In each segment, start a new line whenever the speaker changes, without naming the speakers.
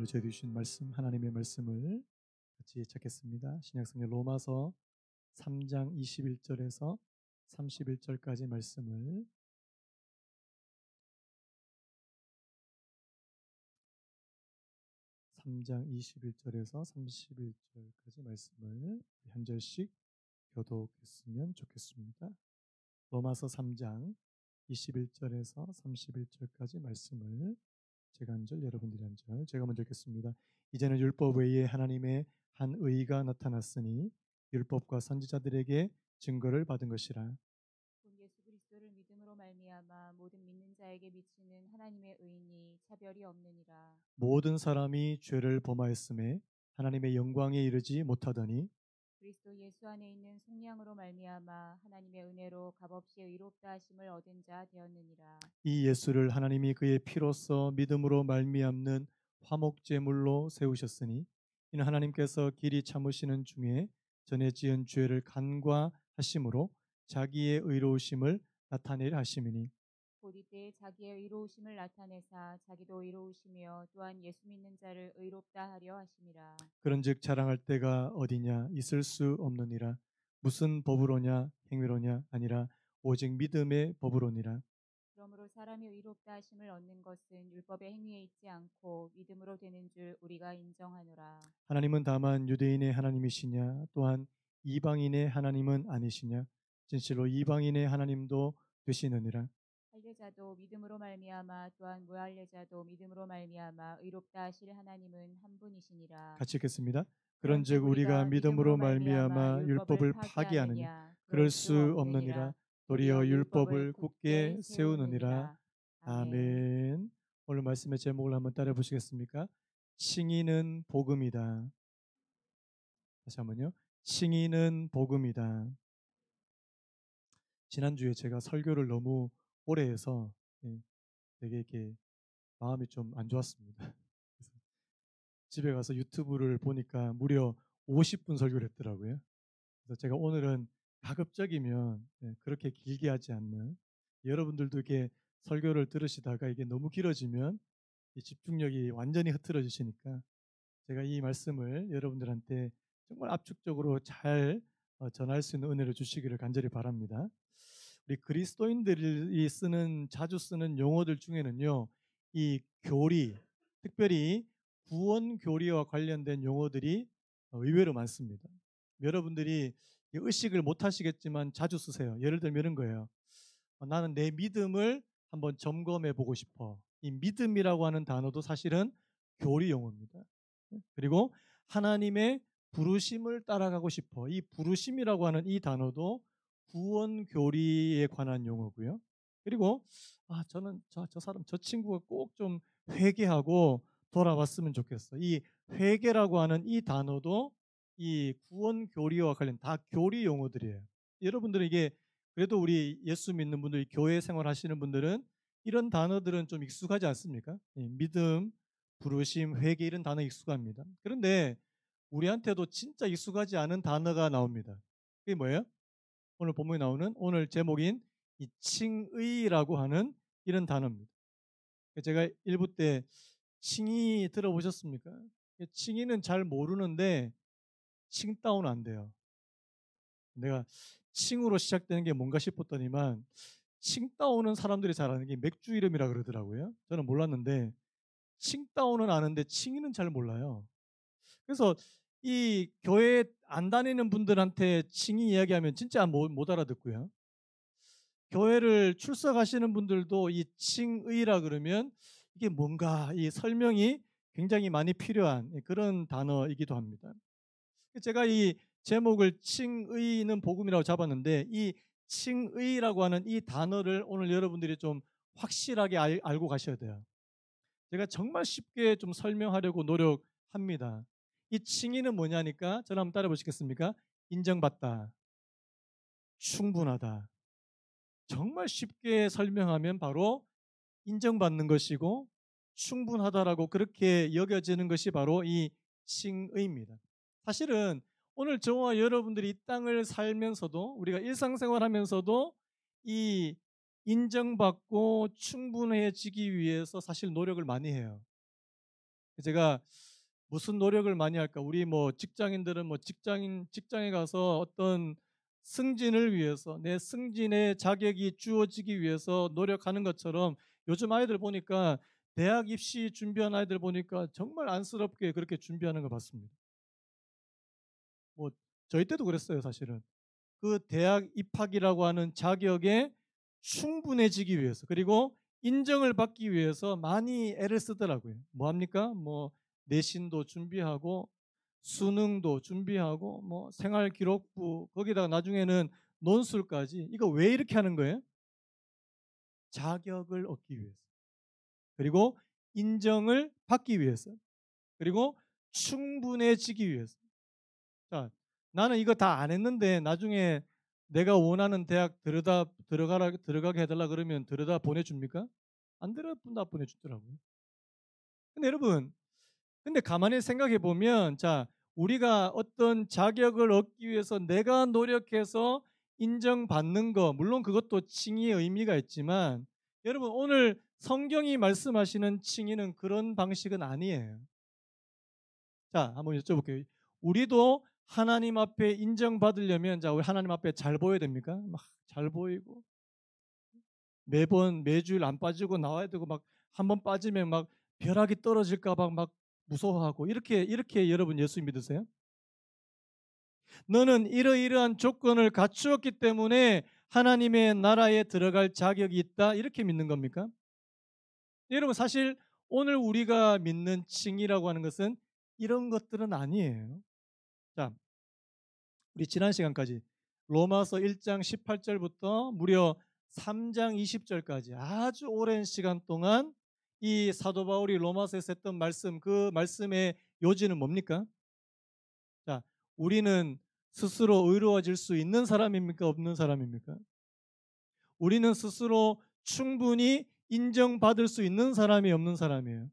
오늘 저희들 주신 말씀, 하나님의 말씀을 같이 찾겠습니다. 신약성경 로마서 3장 21절에서 31절까지 말씀을 3장 21절에서 31절까지 말씀을 한 절씩 교독했으면 좋겠습니다. 로마서 3장 21절에서 31절까지 말씀을 제가 한 절, 여러분들이 한 절, 제가 먼저 읽겠습니다. 이제는 율법 외에 하나님의 한 의가 나타났으니 율법과 선지자들에게 증거를 받은 것이라.
곧 예수 그리스도를 믿음으로 말미암아 모든 믿는 자에게 미치는 하나님의 의니 차별이 없느니라.
모든 사람이 죄를 범하였음에 하나님의 영광에 이르지 못하더니
그리스도 예수 안에 있는 속량으로 말미암아 하나님의 은혜로 값없이 의롭다 하심을 얻은 자 되었느니라.
이 예수를 하나님이 그의 피로써 믿음으로 말미암는 화목제물로 세우셨으니 이는 하나님께서 길이 참으시는 중에 전에 지은 죄를 간과하심으로 자기의 의로우심을 나타내려 하심이니
곧 이때 자기의 의로우심을 나타내사 자기도 의로우시며 또한 예수 믿는 자를 의롭다 하려 하심이라.
그런즉 자랑할 때가 어디냐 있을 수 없느니라. 무슨 법으로냐 행위로냐 아니라 오직 믿음의 법으로니라.
그러므로 사람이 의롭다 하심을 얻는 것은 율법의 행위에 있지 않고 믿음으로 되는 줄 우리가 인정하노라.
하나님은 다만 유대인의 하나님이시냐 또한 이방인의 하나님은 아니시냐. 진실로 이방인의 하나님도 되시느니라.
할례자도 믿음으로 말미암아 또한 무할례자도 믿음으로 말미암아 의롭다 하실 하나님은 한 분이시니라.
같이 읽겠습니다.
그런즉
그런즉 우리가 믿음으로 말미암아 율법을 파기하느니 그럴 수 없느니라. 도리어 율법을 굳게 세우느니라. 아멘. 오늘 말씀의 제목을 한번 따라 보시겠습니까? 칭의는 복음이다. 다시 한번요. 칭의는 복음이다. 지난주에 제가 설교를 너무 오래 해서 되게 이렇게 마음이 좀 안 좋았습니다. 그래서 집에 가서 유튜브를 보니까 무려 50분 설교를 했더라고요. 그래서 제가 오늘은 가급적이면 그렇게 길게 하지 않는, 여러분들도 이렇게 설교를 들으시다가 이게 너무 길어지면 이 집중력이 완전히 흐트러지시니까 제가 이 말씀을 여러분들한테 정말 압축적으로 잘 전할 수 있는 은혜를 주시기를 간절히 바랍니다. 우리 그리스도인들이 자주 쓰는 용어들 중에는요, 이 교리, 특별히 구원 교리와 관련된 용어들이 의외로 많습니다. 여러분들이 의식을 못 하시겠지만 자주 쓰세요. 예를 들면 이런 거예요. 나는 내 믿음을 한번 점검해 보고 싶어. 이 믿음이라고 하는 단어도 사실은 교리 용어입니다. 그리고 하나님의 부르심을 따라가고 싶어. 이 부르심이라고 하는 이 단어도 구원 교리에 관한 용어고요. 그리고 저는 저 사람 저 친구가 꼭 좀 회개하고 돌아왔으면 좋겠어. 이 회개라고 하는 이 단어도 이 구원 교리와 관련 다 교리 용어들이에요. 여러분들은 이게 그래도 우리 예수 믿는 분들, 교회 생활 하시는 분들은 이런 단어들은 좀 익숙하지 않습니까? 믿음, 부르심, 회개 이런 단어 익숙합니다. 그런데 우리한테도 진짜 익숙하지 않은 단어가 나옵니다. 그게 뭐예요? 오늘 본문에 나오는 오늘 제목인 이 칭의라고 하는 이런 단어입니다. 제가 일부 때 칭의 들어보셨습니까? 칭의는 잘 모르는데 칭다운 안 돼요. 내가 칭으로 시작되는 게 뭔가 싶었더니만 칭다운은 사람들이 잘 아는 게 맥주 이름이라 그러더라고요. 저는 몰랐는데 칭다운은 아는데 칭의는 잘 몰라요. 그래서 이 교회 안 다니는 분들한테 칭의 이야기하면 진짜 못 알아듣고요. 교회를 출석하시는 분들도 이 칭의라 그러면 이게 뭔가 이 설명이 굉장히 많이 필요한 그런 단어이기도 합니다. 제가 이 제목을 칭의는 복음이라고 잡았는데 이 칭의라고 하는 이 단어를 오늘 여러분들이 좀 확실하게 알고 가셔야 돼요. 제가 정말 쉽게 좀 설명하려고 노력합니다. 이 칭의는 뭐냐니까 저를 한번 따라 보시겠습니까? 인정받다, 충분하다. 정말 쉽게 설명하면 바로 인정받는 것이고 충분하다라고 그렇게 여겨지는 것이 바로 이 칭의입니다. 사실은 오늘 저와 여러분들이 이 땅을 살면서도 우리가 일상생활하면서도 이 인정받고 충분해지기 위해서 사실 노력을 많이 해요. 제가 무슨 노력을 많이 할까? 우리 뭐 직장인들은 뭐 직장에 가서 어떤 승진을 위해서 내 승진의 자격이 주어지기 위해서 노력하는 것처럼 요즘 아이들 보니까 대학 입시 준비한 아이들 보니까 정말 안쓰럽게 그렇게 준비하는 거 봤습니다. 뭐 저희 때도 그랬어요, 사실은. 그 대학 입학이라고 하는 자격에 충분해지기 위해서 그리고 인정을 받기 위해서 많이 애를 쓰더라고요. 뭐 합니까? 뭐 내신도 준비하고 수능도 준비하고 뭐 생활기록부 거기다가 나중에는 논술까지 이거 왜 이렇게 하는 거예요? 자격을 얻기 위해서. 그리고 인정을 받기 위해서. 그리고 충분해지기 위해서. 자, 나는 이거 다 안 했는데 나중에 내가 원하는 대학 들어가게 해달라 그러면 들여다 보내줍니까? 안 들여다 보내주더라고요. 근데 여러분, 근데 가만히 생각해 보면, 자, 우리가 어떤 자격을 얻기 위해서 내가 노력해서 인정받는 거, 물론 그것도 칭의의 의미가 있지만, 여러분, 오늘 성경이 말씀하시는 칭의는 그런 방식은 아니에요. 자, 한번 여쭤볼게요. 우리도 하나님 앞에 인정받으려면, 자, 우리 하나님 앞에 잘 보여야 됩니까? 막 잘 보이고, 매주일 안 빠지고 나와야 되고, 막 한 번 빠지면 막 벼락이 떨어질까봐 막 무서워하고, 이렇게 여러분 예수 믿으세요? 너는 이러이러한 조건을 갖추었기 때문에 하나님의 나라에 들어갈 자격이 있다. 이렇게 믿는 겁니까? 여러분, 사실 오늘 우리가 믿는 칭이라고 하는 것은 이런 것들은 아니에요. 자, 우리 지난 시간까지 로마서 1장 18절부터 무려 3장 20절까지 아주 오랜 시간 동안 이 사도 바울이 로마서에서 했던 말씀, 그 말씀의 요지는 뭡니까? 자, 우리는 스스로 의로워질 수 있는 사람입니까? 없는 사람입니까? 우리는 스스로 충분히 인정받을 수 있는 사람이 없는 사람이에요.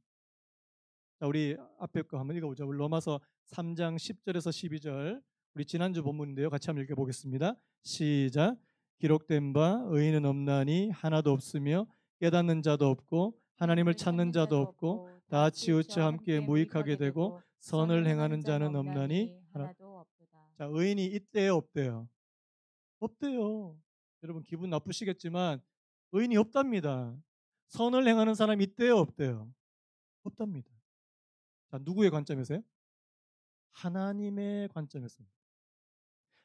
자, 우리 앞에 거 한번 읽어보죠. 우리 로마서 3장 10절에서 12절. 우리 지난주 본문인데요. 같이 한번 읽어보겠습니다. 시작. 기록된 바 의인은 없나니 하나도 없으며 깨닫는 자도 없고 하나님을 찾는 자도 없고 다 치우쳐 함께 무익하게 되고 선을 행하는 자는 없나니 하나.
하나도 없도다.
자, 의인이 있대요, 없대요? 없대요. 여러분 기분 나쁘시겠지만 의인이 없답니다. 선을 행하는 사람이 있대요, 없대요? 없답니다. 자, 누구의 관점에서요? 하나님의 관점에서입니다.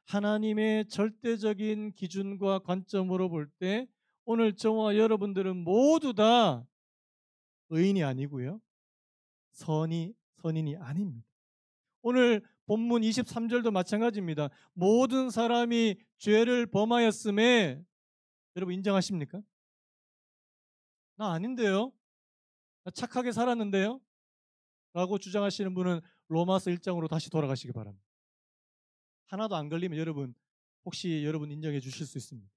하나님의 절대적인 기준과 관점으로 볼 때 오늘 저와 여러분들은 모두 다 의인이 아니고요. 선인이 아닙니다. 오늘 본문 23절도 마찬가지입니다. 모든 사람이 죄를 범하였음에 여러분 인정하십니까? 나 아닌데요? 나 착하게 살았는데요? 라고 주장하시는 분은 로마서 1장으로 다시 돌아가시기 바랍니다. 하나도 안 걸리면 여러분 혹시 여러분 인정해 주실 수 있습니다.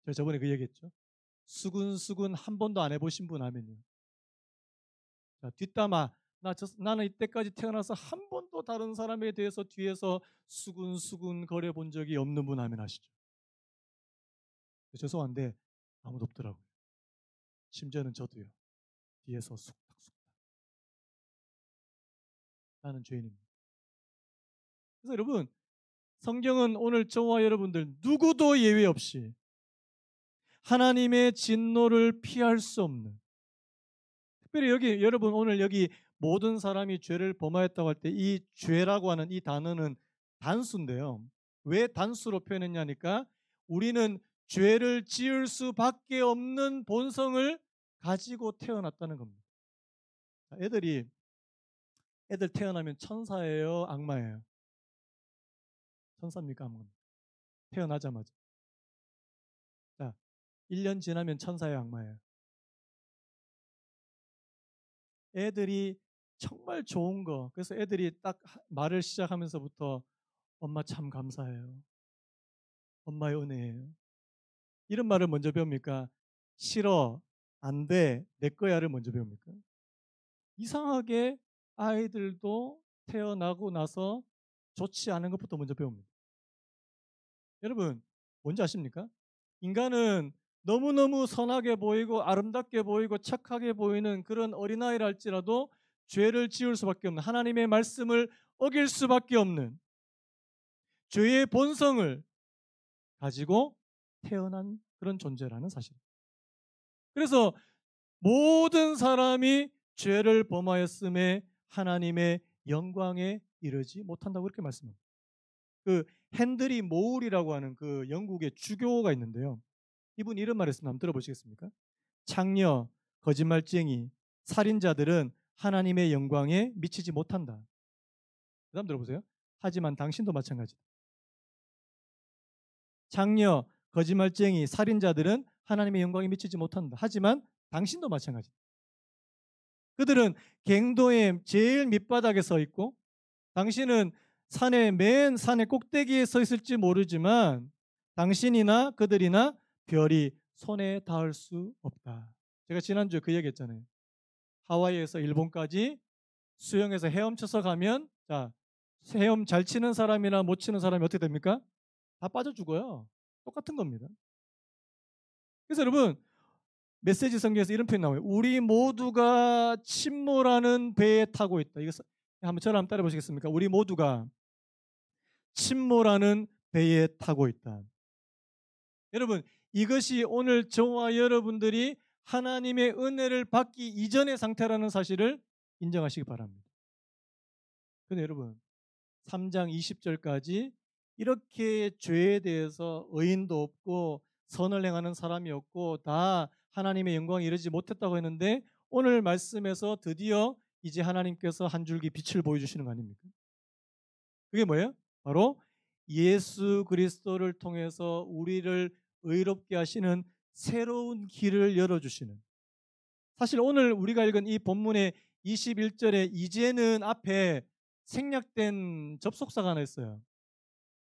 제가 저번에 그 얘기했죠. 수근수근 한 번도 안 해보신 분 하면요. 자, 뒷담화 나는 이때까지 태어나서 한 번도 다른 사람에 대해서 뒤에서 수근수근 거려 본 적이 없는 분 하면 아시죠? 죄송한데 아무도 없더라고요. 심지어는 저도요. 뒤에서 쑥닥쑥닥. 나는 죄인입니다. 그래서 여러분 성경은 오늘 저와 여러분들 누구도 예외 없이 하나님의 진노를 피할 수 없는, 특별히 여기 여러분 오늘 여기 모든 사람이 죄를 범하였다고 할 때 이 죄라고 하는 이 단어는 단수인데요. 왜 단수로 표현했냐니까 우리는 죄를 지을 수밖에 없는 본성을 가지고 태어났다는 겁니다. 애들 태어나면 천사예요, 악마예요? 천사입니까, 악마입니까? 태어나자마자. 자, 1년 지나면 천사예요, 악마예요? 애들이 정말 좋은 거. 그래서 애들이 딱 말을 시작하면서부터 엄마 참 감사해요. 엄마의 은혜예요. 이런 말을 먼저 배웁니까? 싫어, 안 돼, 내 거야를 먼저 배웁니까? 이상하게 아이들도 태어나고 나서 좋지 않은 것부터 먼저 배웁니다. 여러분, 뭔지 아십니까? 인간은 너무너무 선하게 보이고 아름답게 보이고 착하게 보이는 그런 어린아이라 할지라도 죄를 지을 수밖에 없는, 하나님의 말씀을 어길 수밖에 없는 죄의 본성을 가지고 태어난 그런 존재라는 사실. 그래서 모든 사람이 죄를 범하였음에 하나님의 영광에 이르지 못한다고 그렇게 말씀합니다. 그 헨드리 모울이라고 하는 그 영국의 주교가 있는데요. 이분 이런 말을 했습니다. 한번 들어보시겠습니까? 창녀, 거짓말쟁이, 살인자들은 하나님의 영광에 미치지 못한다. 그 다음 들어보세요. 하지만 당신도 마찬가지다. 창녀, 거짓말쟁이, 살인자들은 하나님의 영광에 미치지 못한다. 하지만 당신도 마찬가지다. 그들은 갱도의 제일 밑바닥에 서 있고 당신은 산의 맨 산의 꼭대기에 서 있을지 모르지만 당신이나 그들이나 별이 손에 닿을 수 없다. 제가 지난주에 그 얘기했잖아요. 하와이에서 일본까지 수영해서 헤엄쳐서 가면 자, 헤엄 잘 치는 사람이나 못 치는 사람이 어떻게 됩니까? 다 빠져 죽어요. 똑같은 겁니다. 그래서 여러분 메시지 성경에서 이런 표현 나와요. 우리 모두가 침몰하는 배에 타고 있다. 이거 한번 저를 한번 따라 보시겠습니까? 우리 모두가 침몰하는 배에 타고 있다. 여러분 이것이 오늘 저와 여러분들이 하나님의 은혜를 받기 이전의 상태라는 사실을 인정하시기 바랍니다. 그런데 여러분 3장 20절까지 이렇게 죄에 대해서 의인도 없고 선을 행하는 사람이 없고 다 하나님의 영광에 이르지 못했다고 했는데 오늘 말씀에서 드디어 이제 하나님께서 한 줄기 빛을 보여주시는 거 아닙니까? 그게 뭐예요? 바로 예수 그리스도를 통해서 우리를 의롭게 하시는 새로운 길을 열어주시는, 사실 오늘 우리가 읽은 이 본문의 21절에 이제는 앞에 생략된 접속사가 하나 있어요.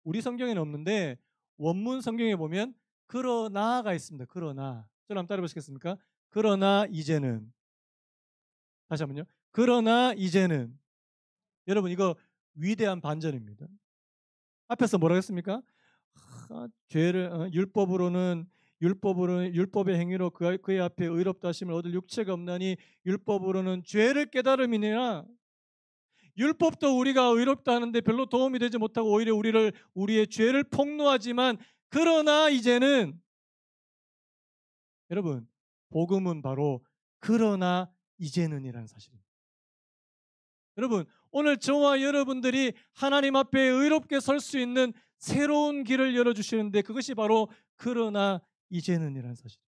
우리 성경에는 없는데 원문 성경에 보면 그러나가 있습니다. 그러나. 저를 한번 따라 보시겠습니까? 그러나 이제는. 다시 한번요. 그러나 이제는. 여러분 이거 위대한 반전입니다. 앞에서 뭐라고 했습니까? 죄를 율법으로는 율법의 행위로 그의 앞에 의롭다 하심을 얻을 육체가 없나니 율법으로는 죄를 깨달음이니라. 율법도 우리가 의롭다 하는데 별로 도움이 되지 못하고 오히려 우리의 죄를 폭로하지만 그러나 이제는 여러분 복음은 바로 그러나 이제는이라는 사실입니다. 여러분 오늘 저와 여러분들이 하나님 앞에 의롭게 설 수 있는 새로운 길을 열어주시는데 그것이 바로 그러나 이제는이라는 사실입니다.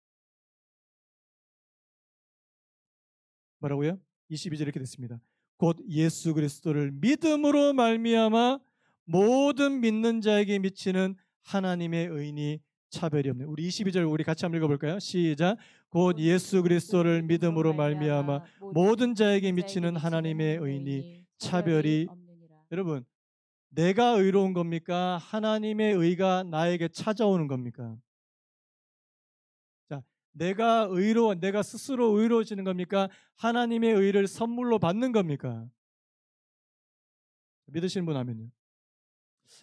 뭐라고요? 22절 이렇게 됐습니다. 곧 예수 그리스도를 믿음으로 말미암아 모든 믿는 자에게 미치는 하나님의 의인이 차별이 없네. 우리 22절 우리 같이 한번 읽어볼까요? 시작. 곧 예수 그리스도를 믿음으로 말미암아 모든 자에게 미치는 하나님의 의인이 차별이 없느니라. 여러분 내가 의로운 겁니까? 하나님의 의가 나에게 찾아오는 겁니까? 자, 내가 스스로 의로워지는 겁니까? 하나님의 의를 선물로 받는 겁니까? 믿으시는 분 하면요.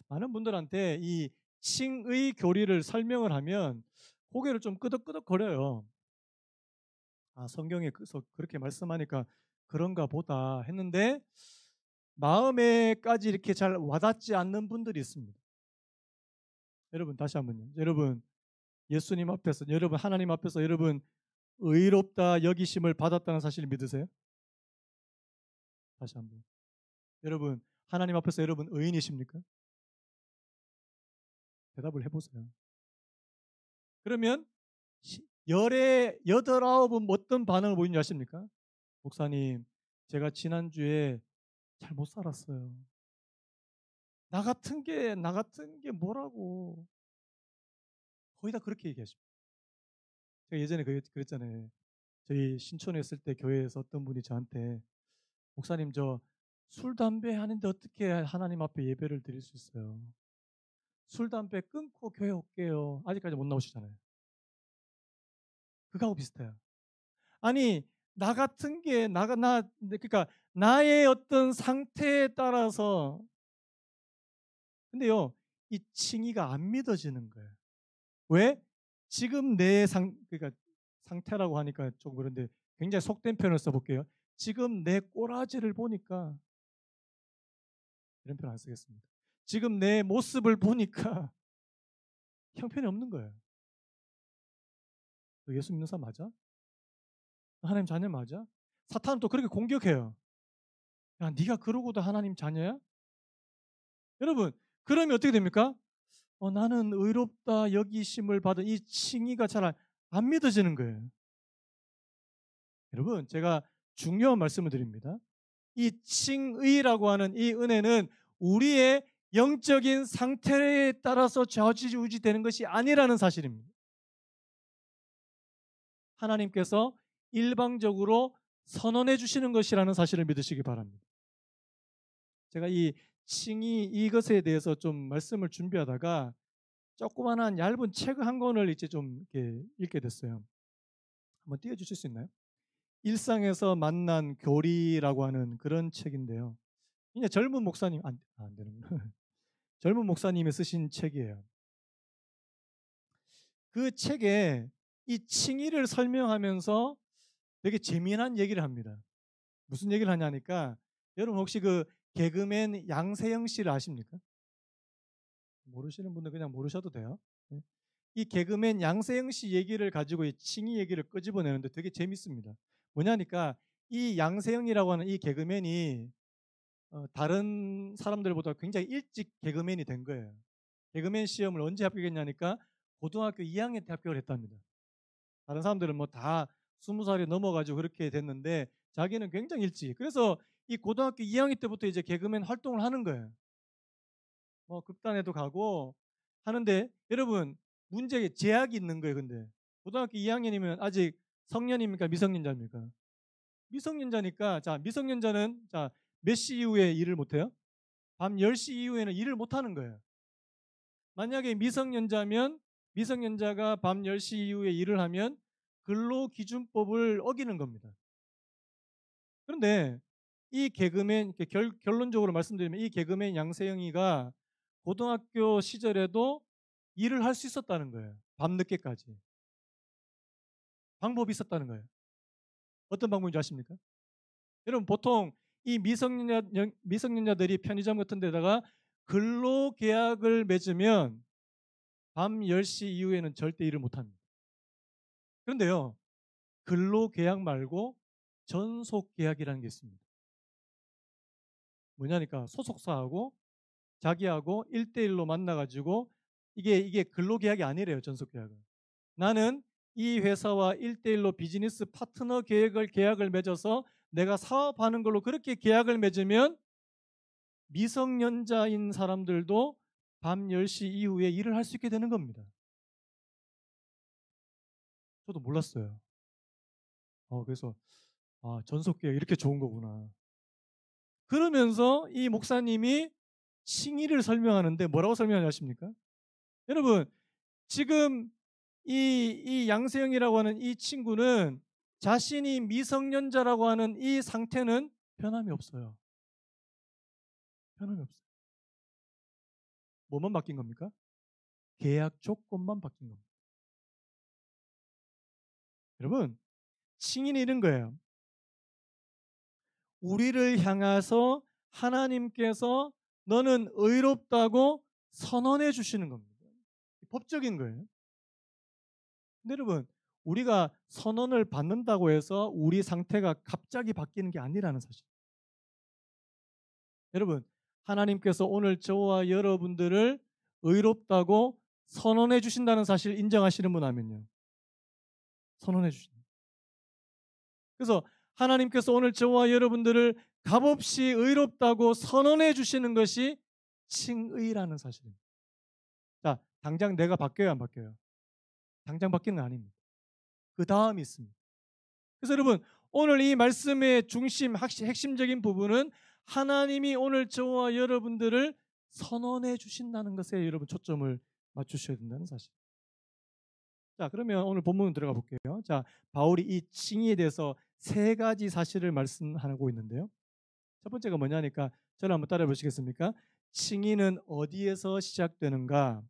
많은 분들한테 이 칭의 교리를 설명을 하면 고개를 좀 끄덕끄덕 거려요. 아, 성경에 그렇게 말씀하니까 그런가 보다 했는데 마음에까지 이렇게 잘 와닿지 않는 분들이 있습니다. 여러분 다시 한번요. 여러분 예수님 앞에서 여러분 하나님 앞에서 여러분 의롭다 여기심을 받았다는 사실을 믿으세요? 다시 한번. 여러분 하나님 앞에서 여러분 의인이십니까? 대답을 해보세요. 그러면 열의 8, 9은 어떤 반응을 보이는지 아십니까? 목사님 제가 지난주에 잘 못 살았어요. 나 같은 게 뭐라고. 거의 다 그렇게 얘기하십니다. 제가 예전에 그랬잖아요. 저희 신촌에 있을 때 교회에서 어떤 분이 저한테 목사님 저 술 담배 하는데 어떻게 하나님 앞에 예배를 드릴 수 있어요? 술 담배 끊고 교회 올게요. 아직까지 못 나오시잖아요. 그거하고 비슷해요. 아니 나 같은 게 그러니까 나의 어떤 상태에 따라서 근데요 이 칭의가 안 믿어지는 거예요. 왜? 지금 그러니까 상태라고 하니까 좀 그런데 굉장히 속된 표현을 써볼게요. 지금 내 꼬라지를 보니까 이런 표현 안 쓰겠습니다. 지금 내 모습을 보니까 형편이 없는 거예요. 너 예수 믿는 사람 맞아? 하나님 자녀 맞아? 사탄은 또 그렇게 공격해요. 야, 네가 그러고도 하나님 자녀야? 여러분, 그러면 어떻게 됩니까? 나는 의롭다 여기심을 받은 이 칭의가 잘 안 믿어지는 거예요. 여러분, 제가 중요한 말씀을 드립니다. 이 칭의라고 하는 이 은혜는 우리의 영적인 상태에 따라서 좌지우지되는 것이 아니라는 사실입니다. 하나님께서 일방적으로 선언해 주시는 것이라는 사실을 믿으시기 바랍니다. 제가 이 칭의 이것에 대해서 좀 말씀을 준비하다가 조그만한 얇은 책 한 권을 이제 좀 이렇게 읽게 됐어요. 한번 띄워주실 수 있나요? 일상에서 만난 교리라고 하는 그런 책인데요. 그냥 젊은 목사님 안 되는구나. 젊은 목사님이 쓰신 책이에요. 그 책에 이 칭의를 설명하면서 되게 재미난 얘기를 합니다. 무슨 얘기를 하냐니까 여러분 혹시 그 개그맨 양세형 씨를 아십니까? 모르시는 분들 그냥 모르셔도 돼요. 네. 이 개그맨 양세형 씨 얘기를 가지고 이 칭의 얘기를 끄집어내는데 되게 재밌습니다. 뭐냐니까 이 양세형이라고 하는 이 개그맨이 다른 사람들보다 굉장히 일찍 개그맨이 된 거예요. 개그맨 시험을 언제 합격했냐니까 고등학교 2학년 때 합격을 했답니다. 다른 사람들은 뭐 다 20살이 넘어가지고 그렇게 됐는데 자기는 굉장히 일찍. 그래서 이 고등학교 2학년 때부터 이제 개그맨 활동을 하는 거예요. 뭐 극단에도 가고 하는데 여러분 문제에 제약이 있는 거예요. 근데 고등학교 2학년이면 아직 성년입니까? 미성년자입니까? 미성년자니까 자 미성년자는 자 몇 시 이후에 일을 못해요? 밤 10시 이후에는 일을 못하는 거예요. 만약에 미성년자면 미성년자가 밤 10시 이후에 일을 하면 근로기준법을 어기는 겁니다. 그런데 이 개그맨 결론적으로 말씀드리면 이 개그맨 양세형이가 고등학교 시절에도 일을 할 수 있었다는 거예요. 밤늦게까지. 방법이 있었다는 거예요. 어떤 방법인지 아십니까? 여러분 보통 이 미성년자들이 편의점 같은 데다가 근로계약을 맺으면 밤 10시 이후에는 절대 일을 못합니다. 그런데요. 근로계약 말고 전속계약이라는 게 있습니다. 뭐냐니까 소속사하고 자기하고 1대1로 만나가지고 이게 근로계약이 아니래요. 전속계약은. 나는 이 회사와 1대1로 비즈니스 파트너 계약을 맺어서 내가 사업하는 걸로 그렇게 계약을 맺으면 미성년자인 사람들도 밤 10시 이후에 일을 할 수 있게 되는 겁니다. 저도 몰랐어요. 그래서 전속계약 이렇게 좋은 거구나. 그러면서 이 목사님이 칭의를 설명하는데 뭐라고 설명하냐 아십니까? 여러분 지금 이 양세형이라고 하는 이 친구는 자신이 미성년자라고 하는 이 상태는 변함이 없어요. 변함이 없어요. 뭐만 바뀐 겁니까? 계약 조건만 바뀐 겁니다. 여러분 칭의는 이런 거예요. 우리를 향해서 하나님께서 너는 의롭다고 선언해 주시는 겁니다. 법적인 거예요. 근데 여러분 우리가 선언을 받는다고 해서 우리 상태가 갑자기 바뀌는 게 아니라는 사실. 여러분 하나님께서 오늘 저와 여러분들을 의롭다고 선언해 주신다는 사실 인정하시는 분 하면요. 선언해 주신다. 그래서 하나님께서 오늘 저와 여러분들을 값없이 의롭다고 선언해 주시는 것이 칭의라는 사실입니다. 자, 당장 내가 바뀌어야 안 바뀌어요? 당장 바뀌는 건 아닙니다. 그 다음이 있습니다. 그래서 여러분 오늘 이 말씀의 중심 핵심적인 부분은 하나님이 오늘 저와 여러분들을 선언해 주신다는 것에 여러분 초점을 맞추셔야 된다는 사실. 자 그러면 오늘 본문 들어가 볼게요. 자 바울이 이 칭의에 대해서 세 가지 사실을 말씀하고 있는데요. 첫 번째가 뭐냐니까 저를 한번 따라해 보시겠습니까? 칭의는 어디에서 시작되는가?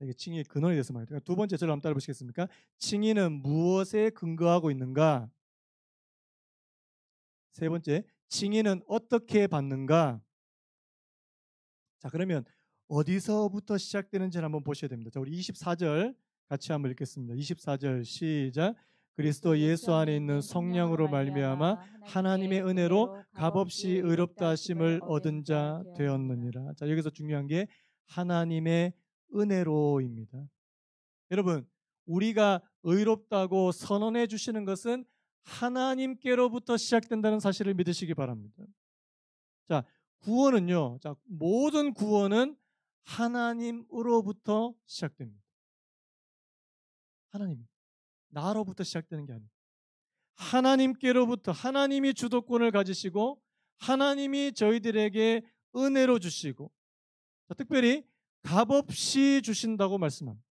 이게 칭의의 근원에 대해서 말입니다. 두 번째 저를 한번 따라해 보시겠습니까? 칭의는 무엇에 근거하고 있는가? 세 번째, 칭의는 어떻게 받는가? 자, 그러면 어디서부터 시작되는지를 한번 보셔야 됩니다. 자, 우리 24절 같이 한번 읽겠습니다. 24절 시작. 그리스도 예수 안에 있는 성령으로 말미암아 하나님의 은혜로 값없이 의롭다 하심을 얻은 자 되었느니라. 자, 여기서 중요한 게 하나님의 은혜로입니다. 여러분, 우리가 의롭다고 선언해 주시는 것은 하나님께로부터 시작된다는 사실을 믿으시기 바랍니다. 자, 구원은요. 자, 모든 구원은 하나님으로부터 시작됩니다. 하나님. 나로부터 시작되는 게 아니에요. 하나님께로부터 하나님이 주도권을 가지시고 하나님이 저희들에게 은혜로 주시고 자, 특별히 값없이 주신다고 말씀합니다.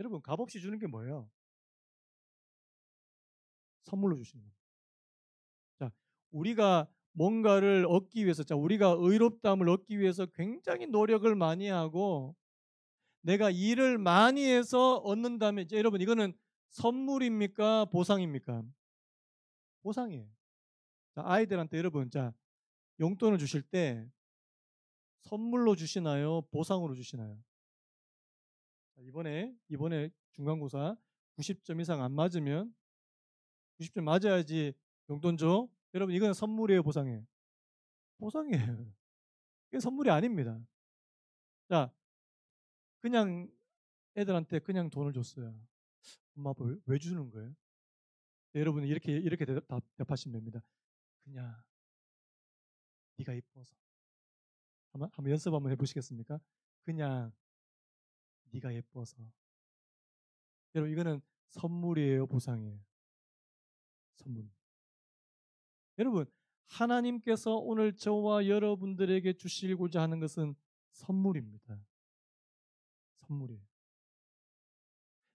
여러분, 값없이 주는 게 뭐예요? 선물로 주시는 거예요. 자, 우리가 뭔가를 얻기 위해서, 자, 우리가 의롭다함을 얻기 위해서 굉장히 노력을 많이 하고 내가 일을 많이 해서 얻는다면, 이제 여러분, 이거는 선물입니까? 보상입니까? 보상이에요. 자, 아이들한테 여러분, 자, 용돈을 주실 때 선물로 주시나요? 보상으로 주시나요? 자, 이번에 중간고사 90점 이상 안 맞으면 90점 맞아야지 용돈 줘. 여러분, 이건 선물이에요, 보상이에요? 보상이에요. 이게 선물이 아닙니다. 자, 그냥 애들한테 그냥 돈을 줬어요. 엄마 아빠 왜 주는 거예요? 네, 여러분 이렇게 답하시면 됩니다. 그냥 네가 이뻐서. 한번 연습 한번 해보시겠습니까? 그냥 네가 예뻐서. 여러분, 이거는 선물이에요, 보상이에요? 선물. 여러분, 하나님께서 오늘 저와 여러분들에게 주시고자 하는 것은 선물입니다. 선물이에요.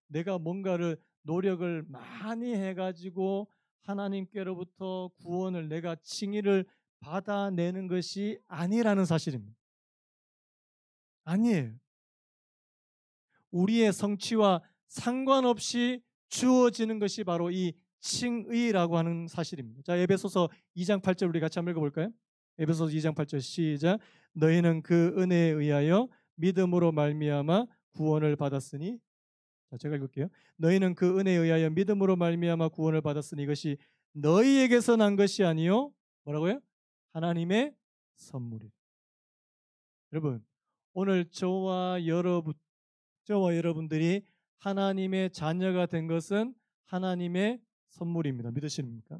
내가 뭔가를 노력을 많이 해가지고 하나님께로부터 구원을, 내가 칭의를 받아내는 것이 아니라는 사실입니다. 아니에요. 우리의 성취와 상관없이 주어지는 것이 바로 이 칭의라고 하는 사실입니다. 자, 에베소서 2장 8절 우리 같이 한번 읽어볼까요? 에베소서 2장 8절 시작. 너희는 그 은혜에 의하여 믿음으로 말미암아 구원을 받았으니. 자, 제가 읽을게요. 너희는 그 은혜에 의하여 믿음으로 말미암아 구원을 받았으니 이것이 너희에게서 난 것이 아니요. 뭐라고요? 하나님의 선물이. 여러분, 오늘 저와 여러분들이 하나님의 자녀가 된 것은 하나님의 선물입니다. 믿으십니까?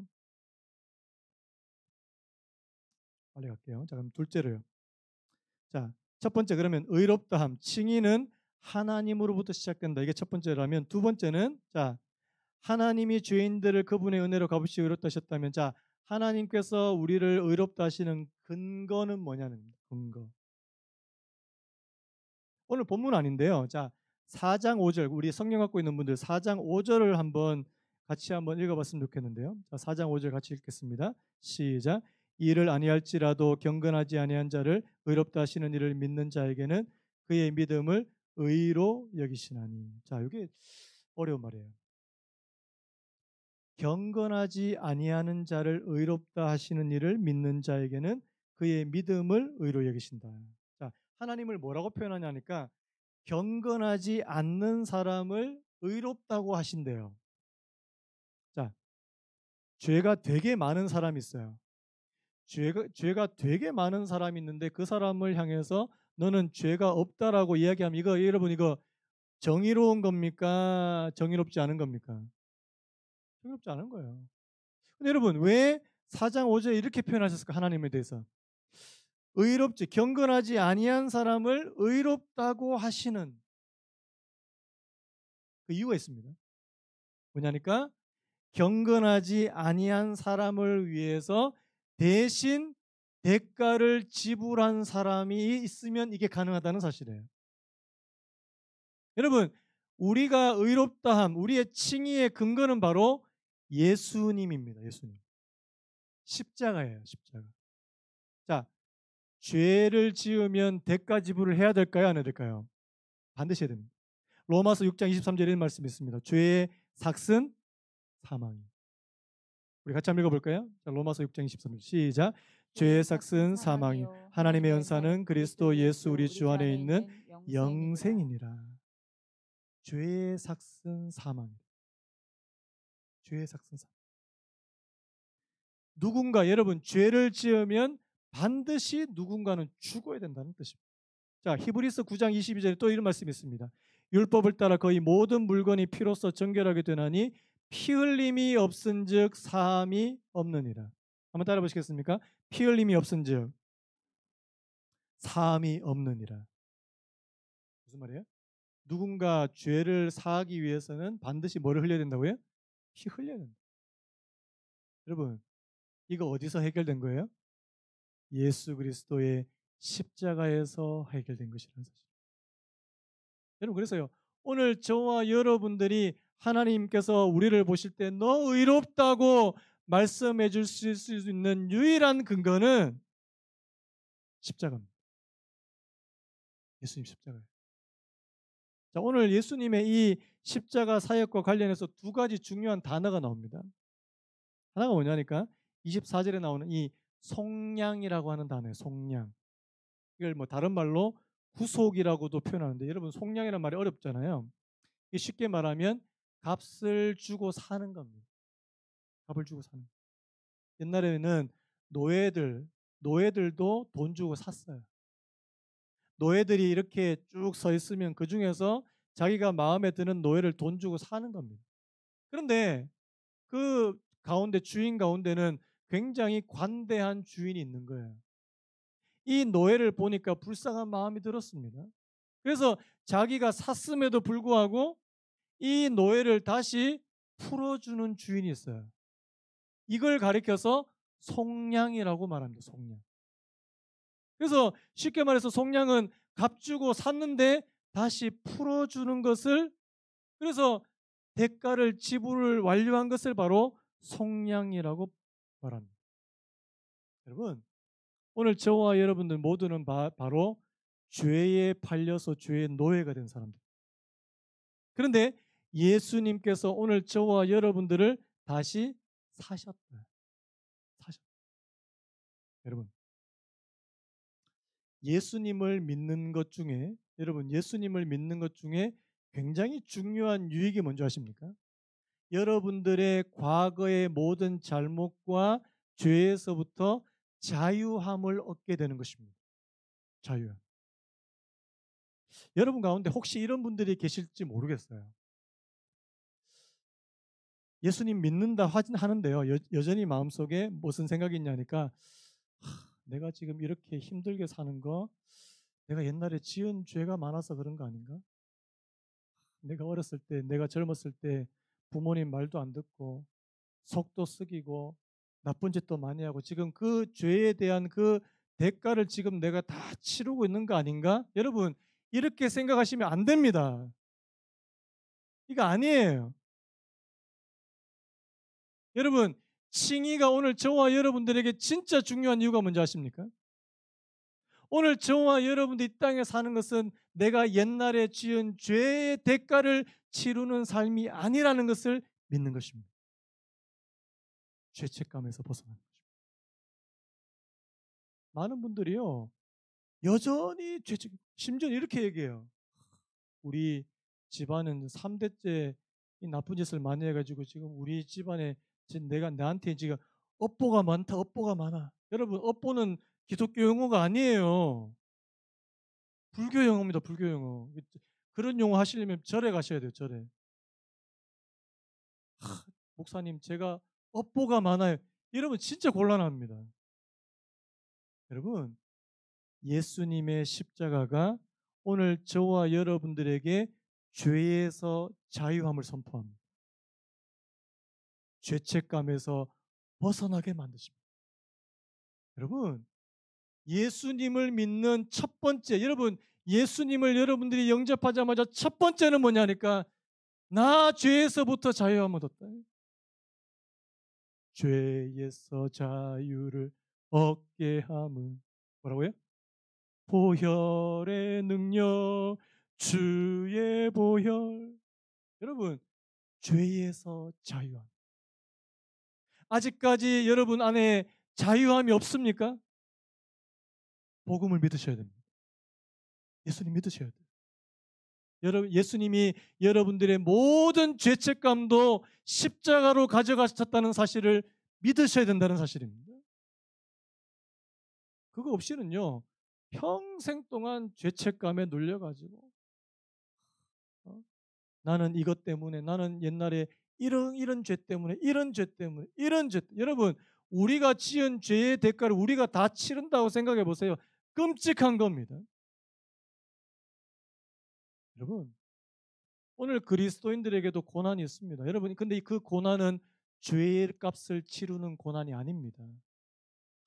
빨리 갈게요. 자, 그럼 둘째로요. 자, 첫 번째, 그러면 의롭다함, 칭의는 하나님으로부터 시작된다. 이게 첫 번째라면, 두 번째는, 자, 하나님이 죄인들을 그분의 은혜로 값없이 의롭다 하셨다면, 자, 하나님께서 우리를 의롭다 하시는 근거는 뭐냐는 근거. 오늘 본문 아닌데요. 자, 4장 5절, 우리 성경 갖고 있는 분들 4장 5절을 같이 한번 읽어봤으면 좋겠는데요. 자, 4장 5절 같이 읽겠습니다. 시작. 이를 아니할지라도 경건하지 아니한 자를 의롭다 하시는 이를 믿는 자에게는 그의 믿음을 의로 여기시나니. 자, 이게 어려운 말이에요. 경건하지 아니하는 자를 의롭다 하시는 이를 믿는 자에게는 그의 믿음을 의로 여기신다. 자, 하나님을 뭐라고 표현하냐니까 경건하지 않는 사람을 의롭다고 하신대요. 자, 죄가 되게 많은 사람이 있어요. 죄가 되게 많은 사람이 있는데 그 사람을 향해서 너는 죄가 없다라고 이야기하면 여러분 이거 정의로운 겁니까? 정의롭지 않은 겁니까? 정의롭지 않은 거예요. 근데 여러분 왜 4장 5절에 이렇게 표현하셨을까? 하나님에 대해서 의롭지 경건하지 아니한 사람을 의롭다고 하시는 그 이유가 있습니다. 뭐냐니까 경건하지 아니한 사람을 위해서 대신 대가를 지불한 사람이 있으면 이게 가능하다는 사실이에요. 여러분, 우리가 의롭다함, 우리의 칭의의 근거는 바로 예수님입니다. 예수님. 십자가예요. 십자가. 자, 죄를 지으면 대가 지불을 해야 될까요? 안 해야 될까요? 반드시 해야 됩니다. 로마서 6장 23절에 말씀이 있습니다. 죄의 삭은 사망이. 우리 같이 한번 읽어볼까요? 자, 로마서 6장 23절 시작. 죄의
죄의
삭은
삭은
사망이요
사망이요
하나님의
하나님의
연사는
연사는
그리스도 예수 우리
우리
주
주
안에
안에
있는
있는 영생이니라.
영생이니라. 죄의 삭은 사망. 죄의 삭은 사망. 누군가 여러분 죄를 지으면 반드시 누군가는 죽어야 된다는 뜻입니다. 자, 히브리서 9장 22절에 또 이런 말씀이 있습니다. 율법을 따라 거의 모든 물건이 피로써 정결하게 되나니 피 흘림이 없은즉 사함이 없느니라. 한번 따라 보시겠습니까? 피 흘림이 없은즉 사함이 없느니라. 무슨 말이에요? 누군가 죄를 사하기 위해서는 반드시 뭐를 흘려야 된다고요? 피 흘려야 된다. 여러분, 이거 어디서 해결된 거예요? 예수 그리스도의 십자가에서 해결된 것이라는 사실. 여러분, 그래서요, 오늘 저와 여러분들이 하나님께서 우리를 보실 때 너 의롭다고 말씀해 주실 수 있는 유일한 근거는 십자가입니다. 예수님 십자가예요. 자, 오늘 예수님의 이 십자가 사역과 관련해서 두 가지 중요한 단어가 나옵니다. 하나가 뭐냐니까 24절에 나오는 이 속량이라고 하는 단어예요. 속량. 이걸 뭐 다른 말로 구속이라고도 표현하는데 여러분 속량이라는 말이 어렵잖아요. 쉽게 말하면 값을 주고 사는 겁니다. 값을 주고 사는. 옛날에는 노예들도 돈 주고 샀어요. 노예들이 이렇게 쭉 서 있으면 그 중에서 자기가 마음에 드는 노예를 돈 주고 사는 겁니다. 그런데 그 가운데 주인 가운데는 굉장히 관대한 주인이 있는 거예요. 이 노예를 보니까 불쌍한 마음이 들었습니다. 그래서 자기가 샀음에도 불구하고 이 노예를 다시 풀어주는 주인이 있어요. 이걸 가리켜서 속량이라고 말합니다. 속량. 그래서 쉽게 말해서 속량은 값 주고 샀는데 다시 풀어주는 것을, 그래서 대가를 지불을 완료한 것을 바로 속량이라고 말합니다. 여러분, 오늘 저와 여러분들 모두는 바로 죄에 팔려서 죄의 노예가 된 사람들. 그런데 예수님께서 오늘 저와 여러분들을 다시 사셨다. 여러분, 예수님을 믿는 것 중에 굉장히 중요한 유익이 뭔지 아십니까? 여러분들의 과거의 모든 잘못과 죄에서부터 자유함을 얻게 되는 것입니다. 자유함. 여러분 가운데 혹시 이런 분들이 계실지 모르겠어요. 예수님 믿는다 하는데요. 여전히 마음속에 무슨 생각이 있냐니까 내가 지금 이렇게 힘들게 사는 거 내가 옛날에 지은 죄가 많아서 그런 거 아닌가? 내가 어렸을 때, 내가 젊었을 때 부모님 말도 안 듣고 속도 썩이고 나쁜 짓도 많이 하고 지금 그 죄에 대한 그 대가를 지금 내가 다 치르고 있는 거 아닌가? 여러분, 이렇게 생각하시면 안 됩니다. 이거 아니에요. 여러분, 칭의가 오늘 저와 여러분들에게 진짜 중요한 이유가 뭔지 아십니까? 오늘 저와 여러분들이 이 땅에 사는 것은 내가 옛날에 지은 죄의 대가를 치르는 삶이 아니라는 것을 믿는 것입니다. 죄책감에서 벗어나는 것입니다. 많은 분들이요, 여전히 심지어 이렇게 얘기해요. 우리 집안은 3대째 이 나쁜 짓을 많이 해가지고 지금 우리 집안에 지금 내가 나한테 지금 업보가 많다, 업보가 많아. 여러분, 업보는 기독교 용어가 아니에요. 불교 용어입니다. 불교 용어. 그런 용어 하시려면 절에 가셔야 돼요. 절에. 목사님, 제가 업보가 많아요. 이러면 진짜 곤란합니다. 여러분, 예수님의 십자가가 오늘 저와 여러분들에게 죄에서 자유함을 선포합니다. 죄책감에서 벗어나게 만드십니다. 여러분, 예수님을 믿는 첫 번째, 여러분, 예수님을 여러분들이 영접하자마자 첫 번째는 뭐냐니까 나 죄에서부터 자유함을 얻었다. 죄에서 자유를 얻게 함은 뭐라고요? 보혈의 능력, 주의 보혈. 여러분, 죄에서 자유함. 아직까지 여러분 안에 자유함이 없습니까? 복음을 믿으셔야 됩니다. 예수님 믿으셔야 돼요. 여러분, 예수님이 여러분들의 모든 죄책감도 십자가로 가져가셨다는 사실을 믿으셔야 된다는 사실입니다. 그거 없이는요, 평생 동안 죄책감에 눌려가지고 나는 이것 때문에, 나는 옛날에 이런 죄 때문에, 이런 죄 때문에, 이런 죄 때문에. 여러분, 우리가 지은 죄의 대가를 우리가 다 치른다고 생각해 보세요. 끔찍한 겁니다. 여러분, 오늘 그리스도인들에게도 고난이 있습니다. 여러분, 근데 그 고난은 죄의 값을 치르는 고난이 아닙니다.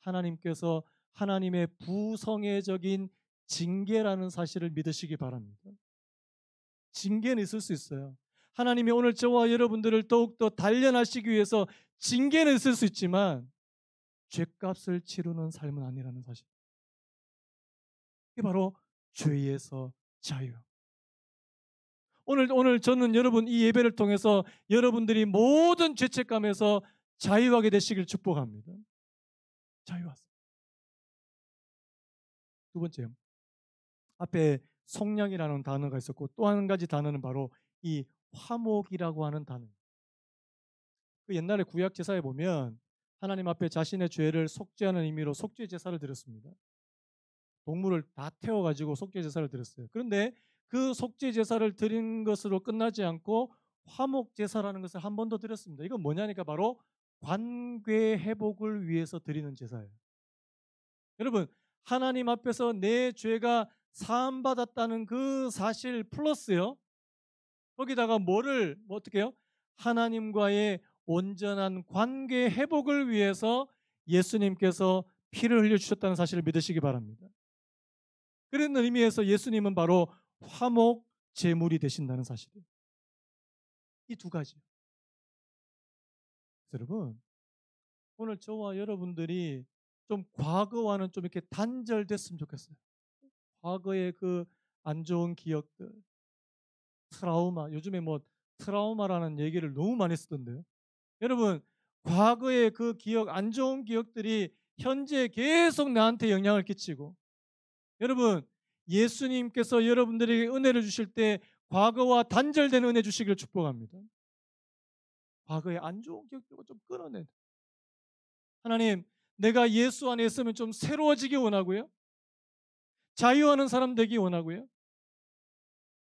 하나님께서 하나님의 부성애적인 징계라는 사실을 믿으시기 바랍니다. 징계는 있을 수 있어요. 하나님이 오늘 저와 여러분들을 더욱더 단련하시기 위해서 징계는 있을 수 있지만 죄값을 치르는 삶은 아니라는 사실. 이게 바로 죄에서 자유. 오늘 저는 여러분 이 예배를 통해서 여러분들이 모든 죄책감에서 자유하게 되시길 축복합니다. 자유하세요. 두 번째요. 앞에 속량이라는 단어가 있었고 또 한 가지 단어는 바로 이 화목이라고 하는 단어. 그 옛날에 구약 제사에 보면 하나님 앞에 자신의 죄를 속죄하는 의미로 속죄 제사를 드렸습니다. 동물을 다 태워가지고 속죄 제사를 드렸어요. 그런데 그 속죄 제사를 드린 것으로 끝나지 않고 화목 제사라는 것을 한 번 더 드렸습니다. 이건 뭐냐니까 바로 관계 회복을 위해서 드리는 제사예요. 여러분, 하나님 앞에서 내 죄가 사함받았다는 그 사실 플러스요. 거기다가 뭐 어떻게 해요? 하나님과의 온전한 관계 회복을 위해서 예수님께서 피를 흘려주셨다는 사실을 믿으시기 바랍니다. 그런 의미에서 예수님은 바로 화목 제물이 되신다는 사실이에요. 이 두 가지. 여러분, 오늘 저와 여러분들이 좀 과거와는 좀 이렇게 단절됐으면 좋겠어요. 과거의 그 안 좋은 기억들, 트라우마, 요즘에 뭐 트라우마라는 얘기를 너무 많이 쓰던데요. 여러분, 과거의 그 기억, 안 좋은 기억들이 현재 계속 나한테 영향을 끼치고, 여러분, 예수님께서 여러분들에게 은혜를 주실 때 과거와 단절된 은혜 주시기를 축복합니다. 과거의 안 좋은 기억들을 좀 끌어내. 하나님, 내가 예수 안에 있으면 좀 새로워지기 원하고요. 자유하는 사람 되기 원하고요.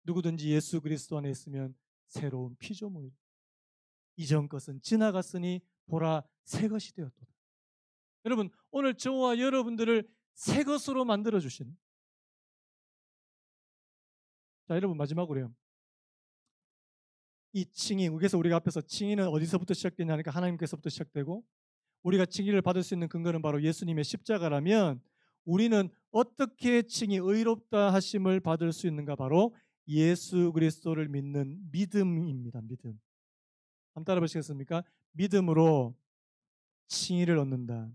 누구든지 예수 그리스도 안에 있으면 새로운 피조물이다. 이전 것은 지나갔으니 보라 새 것이 되었도다. 여러분, 오늘 저와 여러분들을 새 것으로 만들어 주시는. 자, 여러분, 마지막으로요. 이 칭의, 그래서 우리가 앞에서 칭의는 어디서부터 시작되냐니까 하나님께서부터 시작되고, 우리가 칭의를 받을 수 있는 근거는 바로 예수님의 십자가라면 우리는 어떻게 칭의 의롭다 하심을 받을 수 있는가? 바로 예수 그리스도를 믿는 믿음입니다. 믿음. 한번 따라 보시겠습니까? 믿음으로 칭의를 얻는다.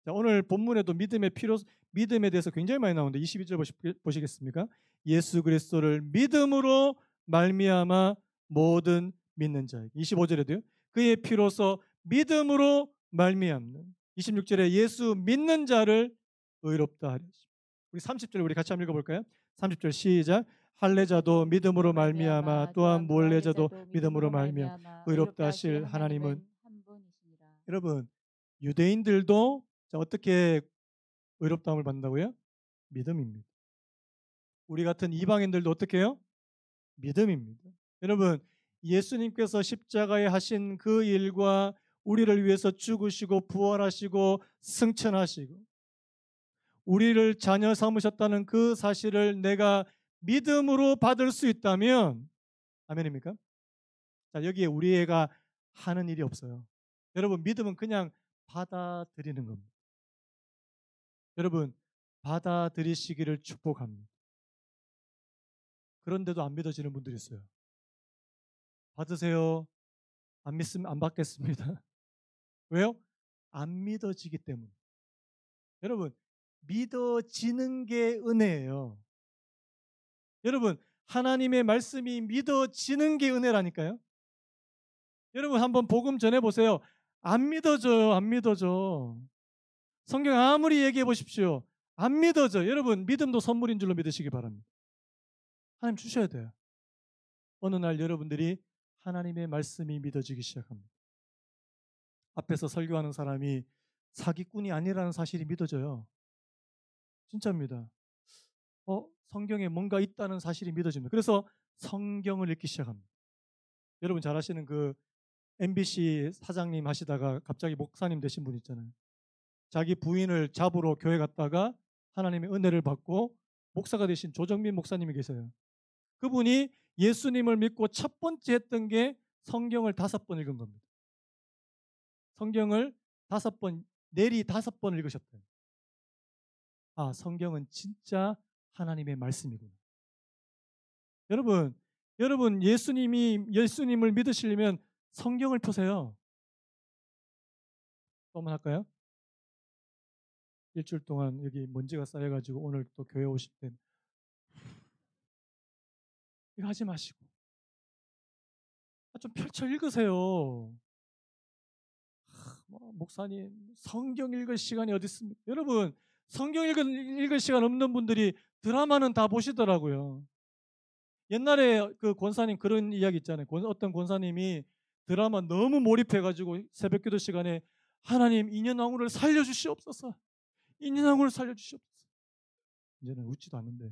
자, 오늘 본문에도 믿음에 대해서 굉장히 많이 나오는데 22절 보시겠습니까? 예수 그리스도를 믿음으로 말미암아 모든 믿는 자에게. 25절에도요. 그의 피로서 믿음으로 말미암는. 26절에 예수 믿는 자를 의롭다 하리. 우리 30절 우리 같이 한번 읽어볼까요? 30절 시작. 할례자도 믿음으로 말미암아 또한 무할례자도 믿음으로 말미암아 의롭다 하실 하나님은
한 분이시니라.
여러분, 유대인들도 어떻게 의롭다함을 받는다고요? 믿음입니다. 우리 같은 이방인들도 어떻게 해요? 믿음입니다. 여러분, 예수님께서 십자가에 하신 그 일과 우리를 위해서 죽으시고 부활하시고 승천하시고 우리를 자녀 삼으셨다는 그 사실을 내가 믿음으로 받을 수 있다면 아멘입니까? 자, 여기에 우리 애가 하는 일이 없어요. 여러분, 믿음은 그냥 받아들이는 겁니다. 여러분, 받아들이시기를 축복합니다. 그런데도 안 믿어지는 분들이 있어요. 받으세요. 안 믿으면 안 받겠습니다. 왜요? 안 믿어지기 때문에. 여러분, 믿어지는 게 은혜예요. 여러분, 하나님의 말씀이 믿어지는 게 은혜라니까요. 여러분, 한번 복음 전해보세요. 안 믿어져요. 안 믿어져. 성경 아무리 얘기해 보십시오. 안 믿어져. 여러분 믿음도 선물인 줄로 믿으시기 바랍니다. 하나님 주셔야 돼요. 어느 날 여러분들이 하나님의 말씀이 믿어지기 시작합니다. 앞에서 설교하는 사람이 사기꾼이 아니라는 사실이 믿어져요. 진짜입니다. 성경에 뭔가 있다는 사실이 믿어집니다. 그래서 성경을 읽기 시작합니다. 여러분 잘 아시는 그 MBC 사장님 하시다가 갑자기 목사님 되신 분 있잖아요. 자기 부인을 잡으러 교회 갔다가 하나님의 은혜를 받고 목사가 되신 조정민 목사님이 계세요. 그분이 예수님을 믿고 첫 번째 했던 게 성경을 5번 읽은 겁니다. 성경을 5번, 내리 5번 읽으셨대요. 아, 성경은 진짜 하나님의 말씀이구나. 여러분 예수님을 믿으시려면 성경을 펴세요. 또 한번 할까요? 일주일 동안 여기 먼지가 쌓여가지고 오늘 또 교회 오실 때 이거 하지 마시고 좀 펼쳐 읽으세요. 목사님 성경 읽을 시간이 어디 있습니까? 여러분 성경 읽을 시간 없는 분들이 드라마는 다 보시더라고요. 옛날에 그 권사님 그런 이야기 있잖아요. 어떤 권사님이 드라마 너무 몰입해가지고 새벽기도 시간에 하나님 인현왕후를 살려주시옵소서. 인현왕후를 살려주시옵소서. 이제는 웃지도 않는데.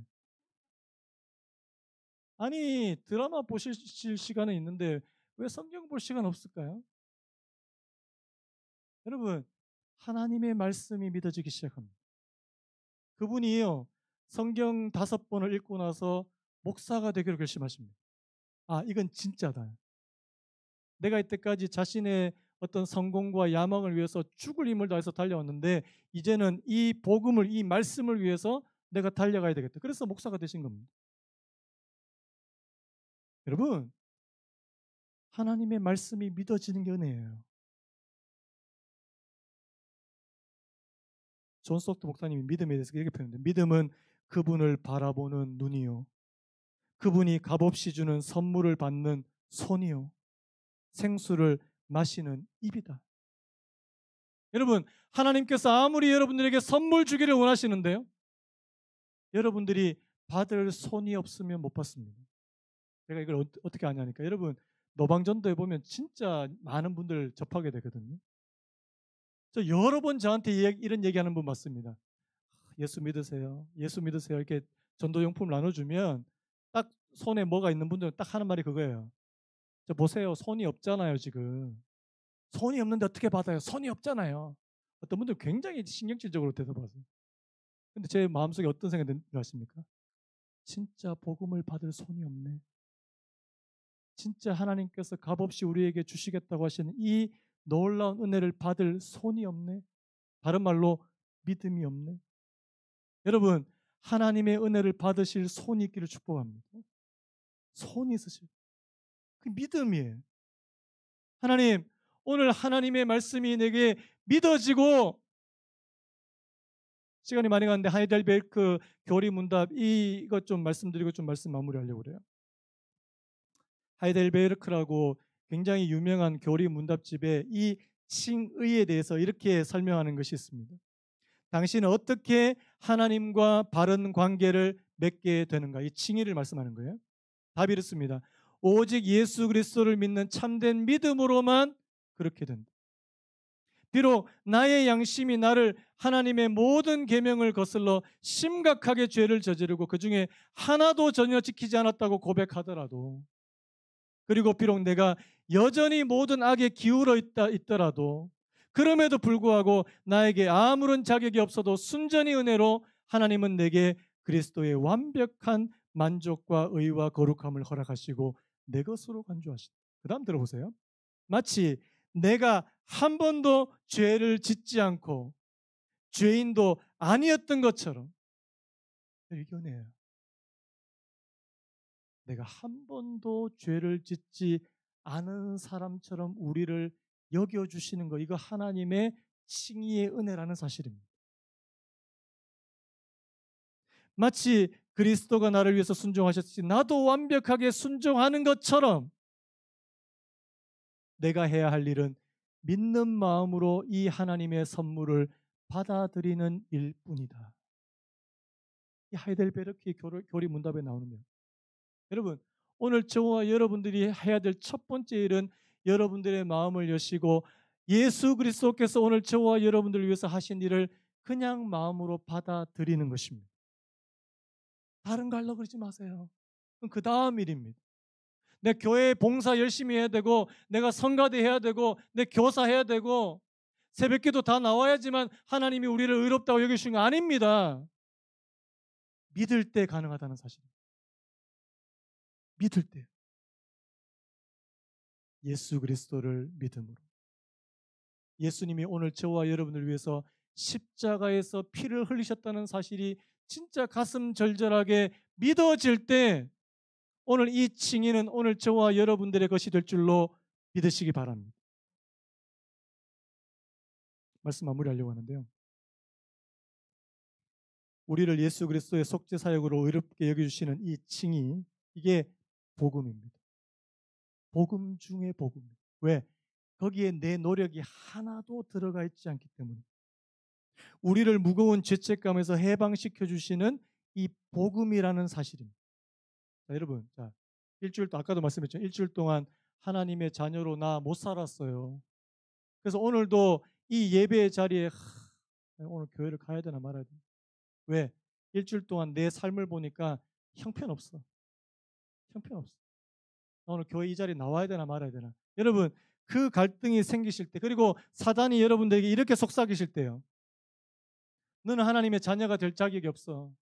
아니 드라마 보실 시간은 있는데 왜 성경 볼 시간 없을까요? 여러분 하나님의 말씀이 믿어지기 시작합니다. 그분이요 성경 5번을 읽고 나서 목사가 되기로 결심하십니다. 아 이건 진짜다. 내가 이때까지 자신의 어떤 성공과 야망을 위해서 죽을 힘을 다해서 달려왔는데 이제는 이 복음을 이 말씀을 위해서 내가 달려가야 되겠다. 그래서 목사가 되신 겁니다. 여러분 하나님의 말씀이 믿어지는 게 은혜예요. 존 스토트 목사님이 믿음에 대해서 이렇게 표현합니다. 믿음은 그분을 바라보는 눈이요. 그분이 값없이 주는 선물을 받는 손이요. 생수를 마시는 입이다. 여러분 하나님께서 아무리 여러분들에게 선물 주기를 원하시는데요. 여러분들이 받을 손이 없으면 못 받습니다. 제가 이걸 어떻게 아냐니까 여러분 노방전도에 보면 진짜 많은 분들 접하게 되거든요. 저 여러 번 저한테 이런 얘기하는 분 맞습니다. 예수 믿으세요. 예수 믿으세요. 이렇게 전도용품을 나눠주면 딱 손에 뭐가 있는 분들은 딱 하는 말이 그거예요. 저 보세요. 손이 없잖아요 지금. 손이 없는데 어떻게 받아요? 손이 없잖아요. 어떤 분들 굉장히 신경질적으로 대답하세요. 근데 제 마음속에 어떤 생각이 드십니까? 진짜 복음을 받을 손이 없네. 진짜 하나님께서 값없이 우리에게 주시겠다고 하시는 이 놀라운 은혜를 받을 손이 없네. 다른 말로 믿음이 없네. 여러분 하나님의 은혜를 받으실 손이 있기를 축복합니다. 손이 있으실 그 믿음이에요. 하나님 오늘 하나님의 말씀이 내게 믿어지고 시간이 많이 갔는데 하이델베르크 교리 문답 이것 좀 말씀드리고 좀 말씀 마무리하려고 그래요. 하이델베르크라고 굉장히 유명한 교리 문답집에 이 칭의에 대해서 이렇게 설명하는 것이 있습니다. 당신은 어떻게 하나님과 바른 관계를 맺게 되는가? 이 칭의를 말씀하는 거예요. 답이 이렇습니다. 오직 예수 그리스도를 믿는 참된 믿음으로만 그렇게 된다. 비록 나의 양심이 나를 하나님의 모든 계명을 거슬러 심각하게 죄를 저지르고 그중에 하나도 전혀 지키지 않았다고 고백하더라도 그리고 비록 내가 여전히 모든 악에 기울어 있더라도 그럼에도 불구하고 나에게 아무런 자격이 없어도 순전히 은혜로 하나님은 내게 그리스도의 완벽한 만족과 의와 거룩함을 허락하시고 내 것으로 간주하신다. 그 다음 들어보세요. 마치 내가 한 번도 죄를 짓지 않고 죄인도 아니었던 것처럼 이게 은혜예요. 내가 한 번도 죄를 짓지 않은 사람처럼 우리를 여겨주시는 거 이거 하나님의 칭의의 은혜라는 사실입니다. 마치 그리스도가 나를 위해서 순종하셨듯이 나도 완벽하게 순종하는 것처럼 내가 해야 할 일은 믿는 마음으로 이 하나님의 선물을 받아들이는 일뿐이다. 이 하이델베르크의 교리 문답에 나오는데요. 여러분, 오늘 저와 여러분들이 해야 될 첫 번째 일은 여러분들의 마음을 여시고 예수 그리스도께서 오늘 저와 여러분들을 위해서 하신 일을 그냥 마음으로 받아들이는 것입니다. 다른 거 하려고 그러지 마세요. 그 다음 일입니다. 내 교회 봉사 열심히 해야 되고, 내가 성가대 해야 되고, 내 교사 해야 되고, 새벽기도 다 나와야지만 하나님이 우리를 의롭다고 여기시는 거 아닙니다. 믿을 때 가능하다는 사실입니다. 믿을 때. 예수 그리스도를 믿음으로. 예수님이 오늘 저와 여러분을 위해서 십자가에서 피를 흘리셨다는 사실이 진짜 가슴 절절하게 믿어질 때 오늘 이 칭의는 오늘 저와 여러분들의 것이 될 줄로 믿으시기 바랍니다. 말씀 마무리하려고 하는데요. 우리를 예수 그리스도의 속죄 사역으로 의롭게 여겨주시는 이 칭의, 이게 복음입니다. 복음 중에 복음입니다. 왜? 거기에 내 노력이 하나도 들어가 있지 않기 때문에. 우리를 무거운 죄책감에서 해방시켜 주시는 이 복음이라는 사실입니다. 자, 여러분, 자, 일주일 동안, 아까도 말씀했죠. 일주일 동안 하나님의 자녀로 나 못 살았어요. 그래서 오늘도 이 예배의 자리에 오늘 교회를 가야 되나 말아야 되나. 왜? 일주일 동안 내 삶을 보니까 형편없어. 형편없어. 오늘 교회 이 자리에 나와야 되나 말아야 되나. 여러분, 그 갈등이 생기실 때, 그리고 사단이 여러분들에게 이렇게 속삭이실 때요. 너는 하나님의 자녀가 될 자격이 없어.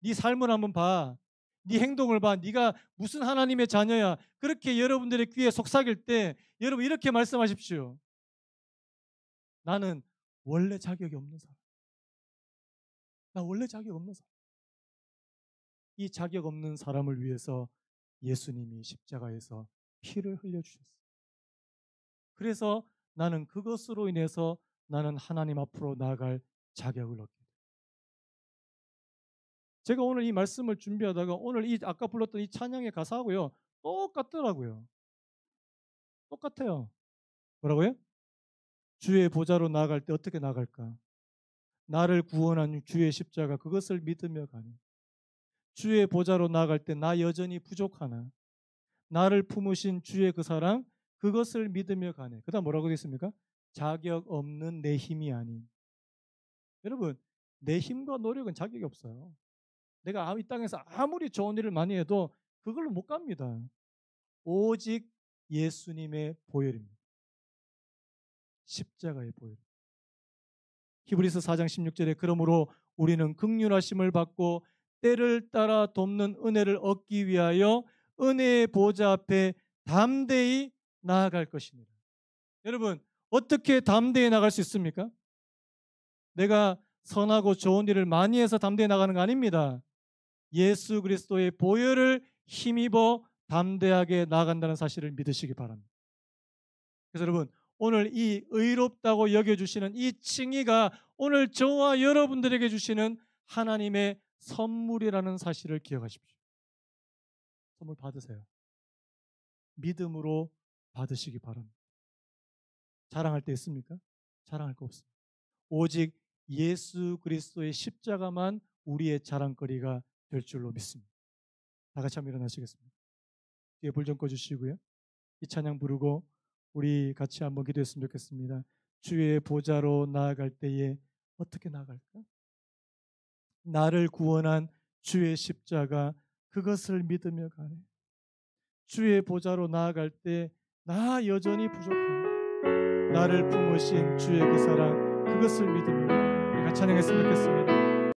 네 삶을 한번 봐. 네 행동을 봐. 네가 무슨 하나님의 자녀야. 그렇게 여러분들의 귀에 속삭일 때 여러분 이렇게 말씀하십시오. 나는 원래 자격이 없는 사람. 나 원래 자격 없는 사람. 이 자격 없는 사람을 위해서 예수님이 십자가에서 피를 흘려주셨어요. 그래서 나는 그것으로 인해서 나는 하나님 앞으로 나아갈 자격을 얻게 돼요. 제가 오늘 이 말씀을 준비하다가 오늘 이 아까 불렀던 이 찬양의 가사하고요. 똑같더라고요. 똑같아요. 뭐라고요? 주의 보좌로 나아갈 때 어떻게 나아갈까? 나를 구원한 주의 십자가 그것을 믿으며 가니. 주의 보좌로 나아갈 때 나 여전히 부족하나. 나를 품으신 주의 그 사랑 그것을 믿으며 가네. 그다음 뭐라고 되어 있습니까? 자격 없는 내 힘이 아닌. 여러분, 내 힘과 노력은 자격이 없어요. 내가 이 땅에서 아무리 좋은 일을 많이 해도 그걸로 못 갑니다. 오직 예수님의 보혈입니다. 십자가의 보혈. 히브리서 4장 16절에 그러므로 우리는 긍휼하심을 받고 때를 따라 돕는 은혜를 얻기 위하여 은혜의 보좌 앞에 담대히 나아갈 것입니다. 여러분, 어떻게 담대히 나갈 수 있습니까? 내가 선하고 좋은 일을 많이 해서 담대히 나가는 거 아닙니다. 예수 그리스도의 보혈을 힘입어 담대하게 나아간다는 사실을 믿으시기 바랍니다. 그래서 여러분, 오늘 이 의롭다고 여겨주시는 이 칭의가 오늘 저와 여러분들에게 주시는 하나님의 선물이라는 사실을 기억하십시오. 선물 받으세요. 믿음으로 받으시기 바랍니다. 자랑할 때 있습니까? 자랑할 거 없습니다. 오직 예수 그리스도의 십자가만 우리의 자랑거리가 될 줄로 믿습니다. 다 같이 한번 일어나시겠습니다. 뒤에 불 좀 꺼주시고요. 이 찬양 부르고 우리 같이 한번 기도했으면 좋겠습니다. 주의 보좌로 나아갈 때에 어떻게 나아갈까? 나를 구원한 주의 십자가 그것을 믿으며 가네. 주의 보좌로 나아갈 때 나 여전히 부족하네. 나를 품으신 주의 그 사랑 그것을 믿으며 우리 같이 찬양했으면 좋겠습니다.